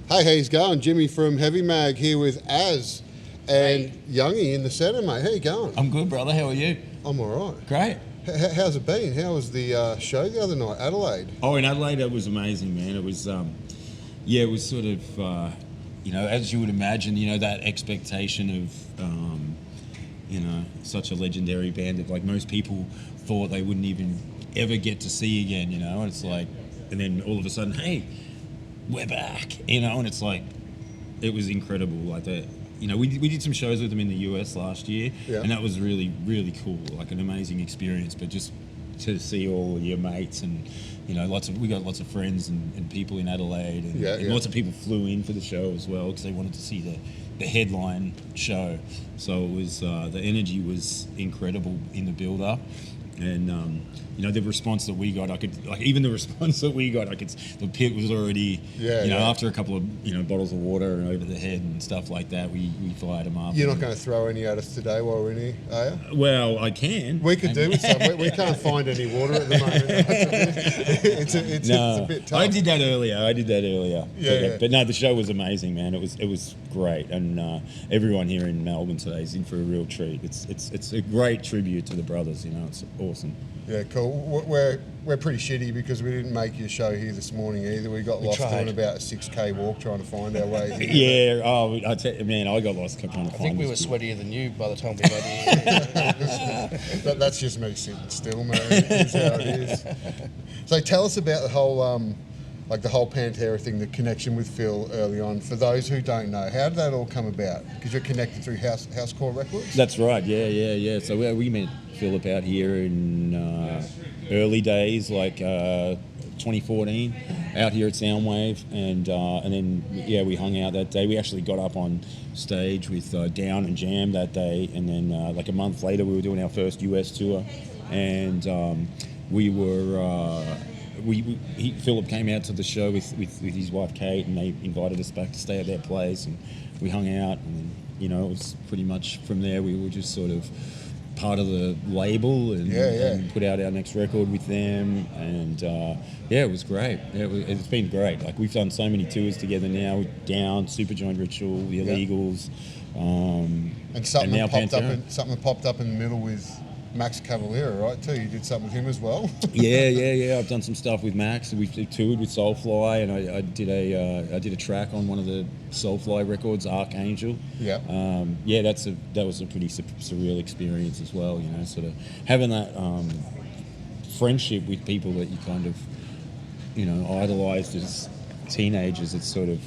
Hey, how's going? Jimmy from Heavy Mag here with Az and Youngy in the centre, mate. How you going? I'm good, brother. How are you? I'm all right. Great. How's it been? How was the show the other night, Adelaide? Oh, in Adelaide, it was amazing, man. It was, it was sort of, as you would imagine, that expectation of, such a legendary band that, like, most people thought they wouldn't even ever get to see again, and it's like, and then all of a sudden, hey, we're back, and it's like, it was incredible. Like that, we did some shows with them in the US last year, and that was really, really cool, like an amazing experience. But just to see all your mates and, we got lots of friends and people in Adelaide, and lots of people flew in for the show as well because they wanted to see the headline show. So it was, the energy was incredible in the build-up. And the response that we got, the pit was already, after a couple of bottles of water over the head and stuff like that, we fired them up. You're not going to throw any at us today while we're in here, are you? Well, I can. We could do with some. We can't find any water at the moment. It's a bit tough. I did that earlier. But no, the show was amazing, man. It was great, and everyone here in Melbourne today is in for a real treat. It's a great tribute to the brothers. It's awesome. Yeah, cool. We're pretty shitty because we didn't make your show here this morning either. We got lost doing about a 6K walk trying to find our way here. I tell you, man, I got lost trying to find. I think we were sweatier than you by the time we got here. That's just me sitting still, man. It's how it is. So tell us about the whole the whole Pantera thing, the connection with Phil early on. For those who don't know, how did that all come about? Because you're connected through Housecore Records? So we met Philip out here in early days, like 2014, out here at Soundwave, and then we hung out that day. We actually got up on stage with Down and Jam that day, and then like a month later we were doing our first US tour, and we were Philip came out to the show with his wife Kate, and they invited us back to stay at their place, and we hung out, and then, it was pretty much from there we were just sort of part of the label and put out our next record with them, and it was great. It's been great. Like, we've done so many tours together now, Down, Superjoint Ritual, The Illegals, and something popped up in the middle with Max Cavalera, right, too? You did something with him as well? Yeah. I've done some stuff with Max. We've toured with Soulfly, and I did a track on one of the Soulfly records, Archangel. Yeah. That was a pretty surreal experience as well. Sort of having that friendship with people that you kind of, idolized as teenagers. It's sort of,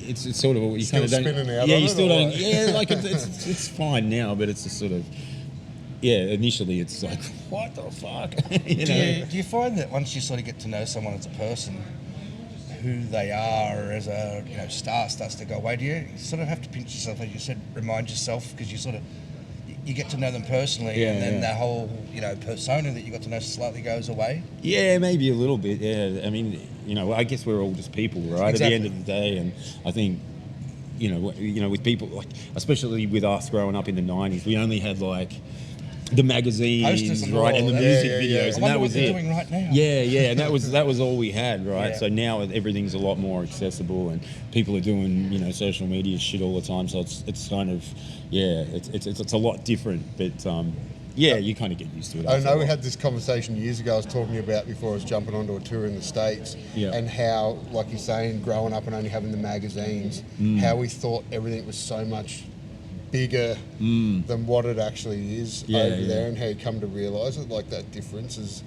It's sort of you still kind of don't. Spinning out yeah, on you it, still don't. Yeah, like it's fine now, but it's a sort of. Yeah, initially it's like, what the fuck? Do you find that once you sort of get to know someone as a person, who they are as a star starts to go away? Do you sort of have to pinch yourself, as you said, remind yourself, because you sort of you get to know them personally, and then that whole persona that you got to know slightly goes away? Yeah, maybe a little bit. Yeah, I mean, I guess we're all just people, right? Exactly. At the end of the day, and I think, with people, like, especially with us growing up in the 90s, we only had like the magazines, right, and the music videos, and that was it. Doing right now. Yeah, and that was all all had, right? So now everything's a lot more accessible, and people are doing social media shit all the time. So it's kind of it's a lot different, but you kind of get used to it. I know we had this conversation years ago. I was talking about before I was jumping onto a tour in the States, and how, like you're saying, growing up and only having the magazines, how we thought everything was so much bigger than what it actually is over there, and how you come to realise it, like that difference is.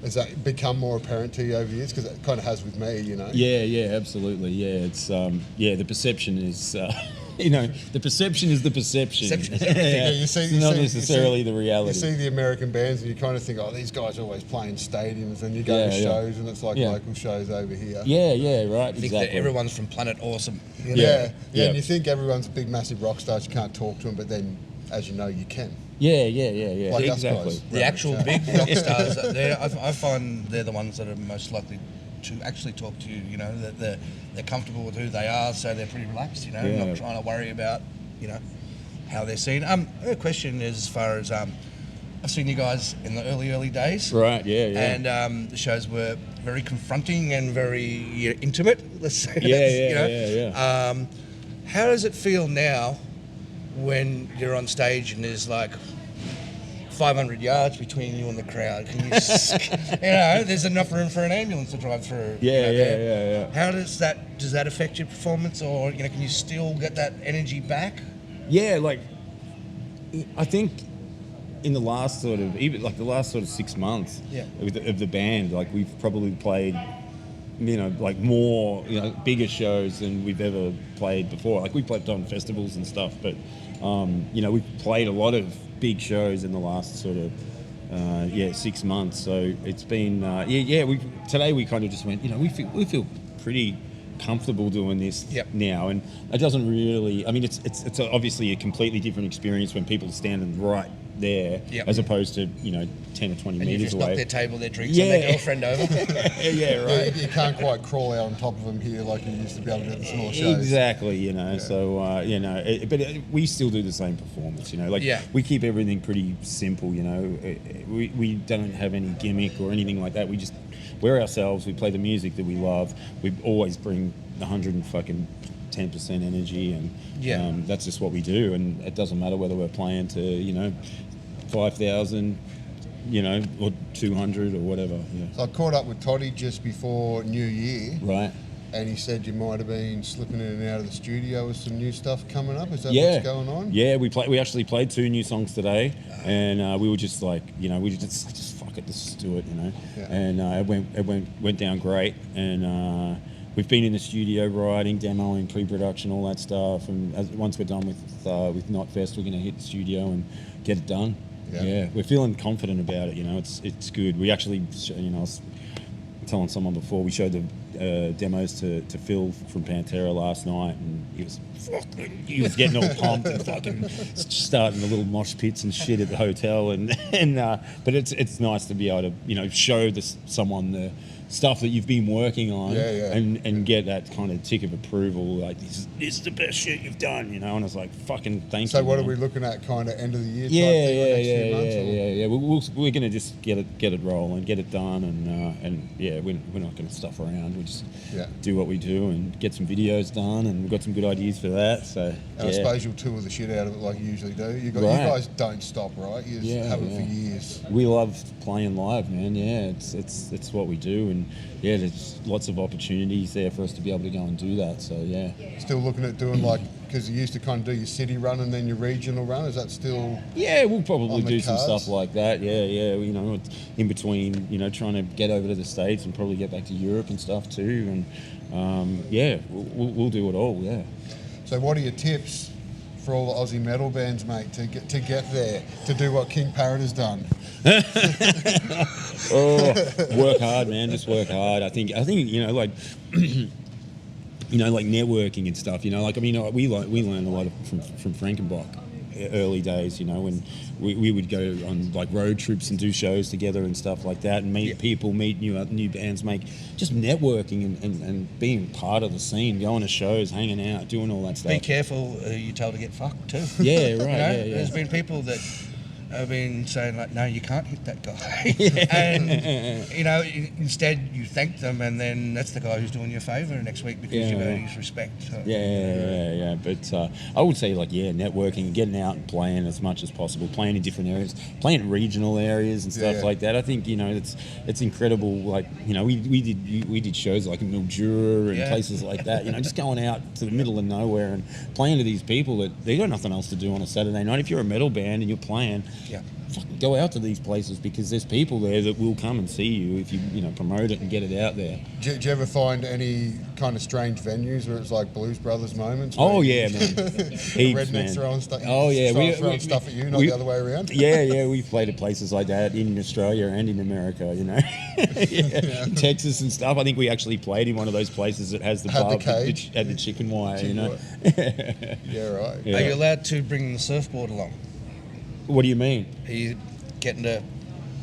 Has that become more apparent to you over the years? Because it kind of has with me, Yeah, absolutely. Yeah, it's the perception is. The perception is the perception. It's not necessarily the reality. You see the American bands and you kind of think, oh, these guys are always playing stadiums, and you go to shows and it's like local shows over here. Yeah, right. I think that everyone's from Planet Awesome. And you think everyone's a big, massive rock star, you can't talk to them, but then, as you know, you can. Yeah. Like exactly. us guys. The actual big rock stars, I find they're the ones that are most likely to actually talk to you, that they're comfortable with who they are, so they're pretty relaxed, not trying to worry about, how they're seen. A question is, as far as I've seen you guys in the early days. Right, yeah. And the shows were very confronting and very intimate, let's say. Yeah. How does it feel now when you're on stage and there's like 500 yards between you and the crowd? Can you, there's enough room for an ambulance to drive through. Yeah. How does that affect your performance, or can you still get that energy back? Yeah, like I think in the last sort of 6 months of the band, like we've probably played, like more, bigger shows than we've ever played before. Like we've played on festivals and stuff, but we've played a lot of big shows in the last sort of 6 months. So it's been today we kind of just went, we feel pretty comfortable doing this now, and it doesn't really, I mean, it's obviously a completely different experience when people are standing right there as opposed to 10 or 20 and meters you just away. knock their table, their drinks, and their girlfriend over. Right. You can't quite crawl out on top of them here like you used to be able to do at the small shows. Exactly, So but we still do the same performance, we keep everything pretty simple, we don't have any gimmick or anything like that. We just we're ourselves. We play the music that we love. We always bring 10% energy, and that's just what we do. And it doesn't matter whether we're playing to 5,000, or 200 or whatever. Yeah. So I caught up with Toddy just before New Year. Right. And he said you might have been slipping in and out of the studio with some new stuff coming up. Is that what's going on? Yeah, we actually played 2 new songs today, and we were just like, we just fuck it, let's just do it, Yeah. And it went down great, and we've been in the studio writing, demoing, pre-production, all that stuff, and once we're done with Knotfest, we're going to hit the studio and get it done. Yeah, we're feeling confident about it. It's good. We actually, I was telling someone before, we showed the demos to Phil from Pantera last night, and he was getting all pumped and fucking starting the little mosh pits and shit at the hotel, but it's nice to be able to show someone the stuff that you've been working on, and get that kind of tick of approval, like this is the best shit you've done, and I was like, fucking thank you. So what are we looking at, kind of end of the year? We're gonna just get it rolling, get it done, and we're not gonna stuff around. We just do what we do and get some videos done, and we've got some good ideas for that. So I suppose you'll tour the shit out of it like you usually do. You guys don't stop, right? You just have it for years. We love playing live, man. Yeah, it's what we do, and there's lots of opportunities there for us to be able to go and do that. So still looking at doing because you used to kind of do your city run and then your regional run. Is that still? Yeah, we'll probably do some stuff like that. In between, trying to get over to the States and probably get back to Europe and stuff too. And we'll do it all. Yeah. So what are your tips for all the Aussie metal bands, mate, to get there, to do what King Parrot has done? Work hard, man. Just work hard. I think like networking and stuff. We learned a lot from Frankenbach early days. When we would go on like road trips and do shows together and stuff like that, and meet people, meet new bands, just networking and being part of the scene, going to shows, hanging out, doing all that stuff. Be careful who you tell to get fucked too. Yeah, right. There's been people that have been saying like, no, you can't hit that guy. And, instead you thank them, and then that's the guy who's doing you a favour next week because you've earned his respect. So. Yeah. But I would say networking, getting out and playing as much as possible, playing in different areas, playing in regional areas and stuff like that. I think, it's incredible. We did shows like in Mildura and places like that, just going out to the middle of nowhere and playing to these people that they got nothing else to do on a Saturday night. If you're a metal band and you're playing, fucking go out to these places because there's people there that will come and see you if you promote it and get it out there. Do you ever find any kind of strange venues where it's like Blues Brothers moments? Oh yeah, man. Rednecks throwing stuff. Oh yeah, throwing stuff at you, not the other way around. Yeah, we've played at places like that in Australia and in America. Texas and stuff. I think we actually played in one of those places that has the pub that had the chicken wire. Yeah, right. Yeah. Are you allowed to bring the surfboard along? What do you mean? Are you getting to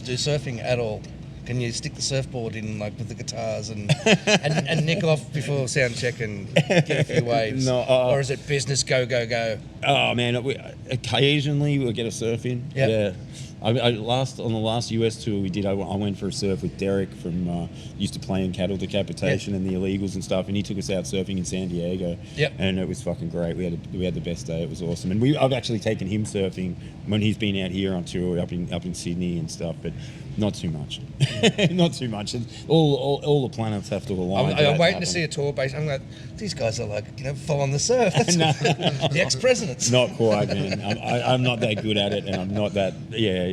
do surfing at all? can you stick the surfboard in like with the guitars and nick off before sound check and get a few waves? No, or is it business go go go? Oh man, occasionally we'll get a surf in. Yep. Yeah. On the last US tour we did, I went for a surf with Derek from used to play in Cattle Decapitation and the Illegals and stuff, and he took us out surfing in San Diego. Yep. And it was fucking great. We had the best day. It was awesome. And I've actually taken him surfing when he's been out here on tour up in Sydney and stuff, but not too much. Not too much. All the planets have to align. I'm waiting to see a tour base. I'm like, these guys are like, full on the surf. That's the ex-presidents. Not quite, man. I'm not that good at it, and I'm not that.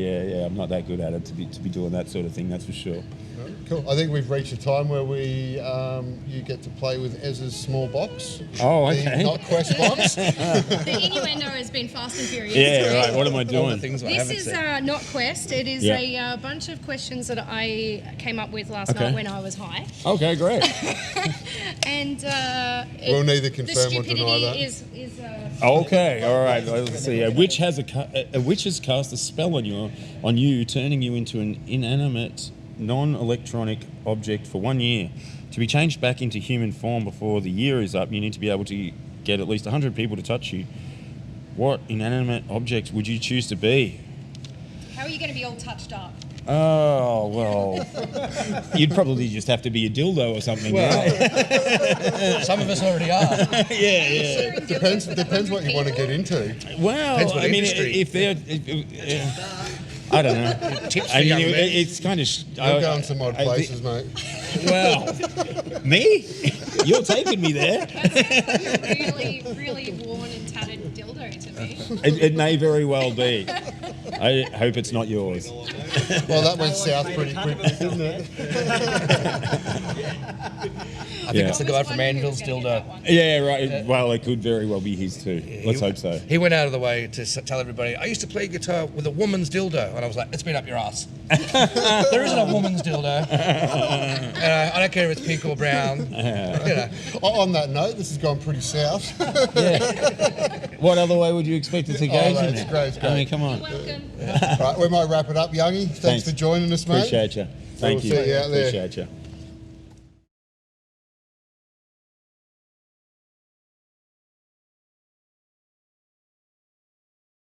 I'm not that good at it to be doing that sort of thing. That's for sure. Cool. I think we've reached a time where you get to play with Ezra's small box. Oh, okay. The Not Quest box. The innuendo has been fast and furious. Yeah, right. What am I All the doing? things I This haven't is said. not Quest. It is a bunch of questions that I came up with last night when I was high. Okay, great. And We'll neither the confirm or deny that. stupidity is Okay, all right. Let's see. A witch has cast a spell on you, turning you into an inanimate, non-electronic object for 1 year. To be changed back into human form before the year is up, you need to be able to get at least 100 people to touch you. What inanimate object would you choose to be? how are you going to be all touched up? Oh, well, you'd probably just have to be a dildo or something. Well, some of us already are. Yeah. Depends what you want to get into. Well, Depends what I mean, industry. if they're... I don't know. Tips for I mean, young men. it's kind of... You're going some odd places, mate. Well, me? You're taking me there. That's a really, really worn and tattered dildo to me. It may very well be. I hope it's not yours. Well, that went south pretty quickly, didn't it? I think it's the guy from Anvil's dildo. Yeah, right. Well, it could very well be his too. Let's hope so. He went out of the way to tell everybody, I used to play guitar with a woman's dildo. And I was like, it's been up your ass. There isn't a woman's dildo. I don't care if it's pink or brown. On that note, this has gone pretty south. What other way would you expect it to go? Oh, that's great, it's I great. mean, come on. Welcome. Right, we might wrap it up, Youngy. Thanks for joining us, mate. Appreciate you. Thank We'll you. see you out there. Appreciate you.